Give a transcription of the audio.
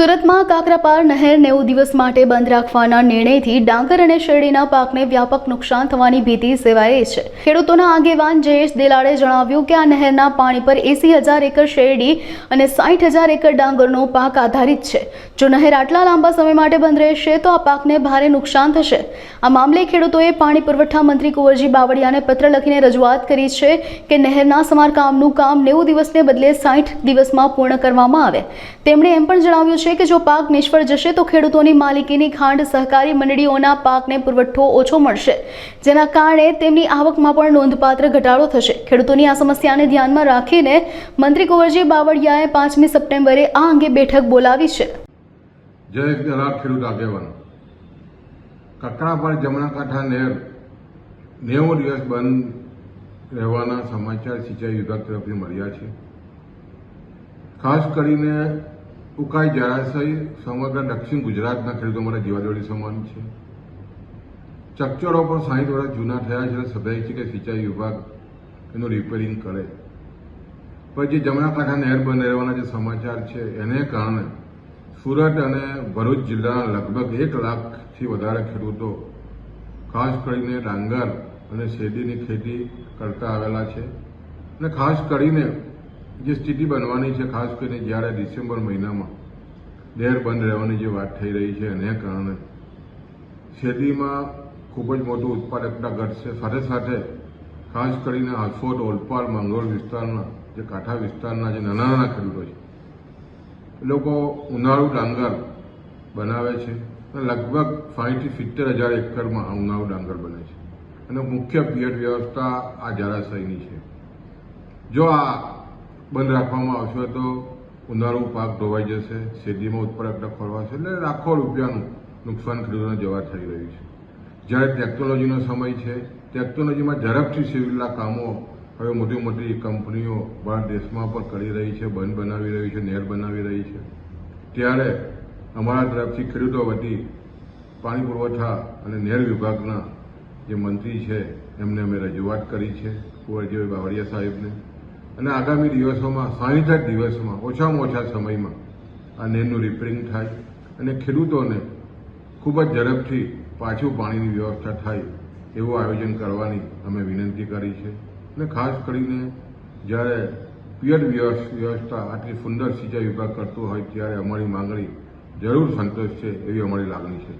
સુરતમાં કાકરાપાર નહેર 90 દિવસ માટે બંધ રાખવાના નિર્ણયથી ડાંગર અને શેરડીના પાકને વ્યાપક નુકસાન થવાની ભીતિ સેવાઈ છે। ખેડૂતોના આગેવાન જયેશ દેલાડે જણાવ્યું કે આ નહેરના પાણી પર 80,000 એકર શેરડી અને 60,000 એકર ડાંગરનો પાક આધારિત છે। જો નહેર આટલા લાંબા સમય માટે બંધ રહેશે તો આ પાકને ભારે નુકસાન થશે। આ મામલે ખેડૂતોએ પાણી પુરવઠા મંત્રી કુંવરજી બાવળિયાને પત્ર લખીને રજૂઆત કરી છે કે નહેરના સમારકામનું કામ 90 દિવસને બદલે 60 દિવસમાં પૂર્ણ કરવામાં આવે। તેમણે એમ પણ જણાવ્યું છે કે જો પાક નિષ્ફળ જશે તો ખેડૂતોની માલિકીની ખાંડ સહકારી મંડળીઓના પાકને પુરવઠો ઓછો મળશે, જેના કારણે તેમની આવકમાં પણ નોંધપાત્ર ઘટાડો થશે। ખેડૂતોની આ સમસ્યાને ધ્યાનમાં રાખીને મંત્રી કુંવરજી બાવળિયાએ 5મી સપ્ટેમ્બરે આ અંગે બેઠક બોલાવી છે। જયેશ દેલાડ ખેડૂત આગેવાન કાકરાપાર જમણા કાંઠા નહેર 90 દિવસ બંધ રહેવાના સમાચાર સિંચાઈ વિભાગ તરફથી મળ્યા છે। ખાસ કરીને ઉકાઈ જળાશય સમગ્ર દક્ષિણ ગુજરાતના ખેડૂતો માટે જીવાદોરી સમાન છે। ચકચરો પણ 60 વર્ષ જૂના થયા છે। સ્વાભાવિક છે કે સિંચાઈ વિભાગ એનું રિપેરિંગ કરે, પણ જે જમણા કાંઠા નહેર બંધ રહેવાના જે સમાચાર છે એને કારણે સુરત અને ભરૂચ જિલ્લાના લગભગ 1 લાખથી વધારે ખેડૂતો ખાસ કરીને ડાંગર અને શેરડીની ખેતી કરતા આવેલા છે। અને ખાસ કરીને જે સ્થિતિ બનવાની છે, ખાસ કરીને જ્યારે ડિસેમ્બર મહિનામાં નહેર બંધ રહેવાની જે વાત થઈ રહી છે એને કારણે શેરડીમાં ખૂબ જ મોટું ઉત્પાદકતા ઘટશે। સાથે સાથે ખાસ કરીને હાંસોદ, ઓલપાડ, મંગરોળ વિસ્તારના જે કાંઠા વિસ્તારના જે નાના નાના ખેડૂતો છે એ લોકો ઉનાળુ ડાંગર બનાવે છે અને લગભગ 60,000 થી 70,000 એકરમાં ઉનાળુ ડાંગર બને છે અને મુખ્ય પિયત વ્યવસ્થા આ જળાશયની છે। જો આ બંધ રાખવામાં આવશે તો ઉનાળુ પાક ધોવાઈ જશે, શેરડીમાં ઉત્પાદકતા ખોરવાશે, એટલે લાખો રૂપિયાનું નુકસાન ખેડૂતોને જવા થઈ રહ્યું છે। જ્યારે ટેકનોલોજીનો સમય છે, ટેકનોલોજીમાં ઝડપથી સિવિલના કામો હવે મોટી મોટી કંપનીઓ ભારત દેશમાં પણ કરી રહી છે, બંધ બનાવી રહી છે, નહેર બનાવી રહી છે। ત્યારે અમારા તરફથી ખેડૂતો વતી પાણી પુરવઠા અને નહેર વિભાગના જે મંત્રી છે એમને અમે રજૂઆત કરી છે કુંવરજી બાવળિયા સાહેબને, અને આગામી દિવસોમાં 60 દિવસમાં ઓછામાં ઓછા સમયમાં આ નહેરનું રિપેરિંગ થાય અને ખેડૂતોને ખૂબ જ ઝડપથી પાછું પાણીની વ્યવસ્થા થાય એવું આયોજન કરવાની અમે વિનંતી કરી છે। અને ખાસ કરીને જ્યારે પિયત વ્યવસ્થા આટલી સુંદર સિંચાઈ વિભાગ કરતો હોય ત્યારે અમારી માંગણી જરૂર સંતોષશે એવી અમારી લાગણી છે।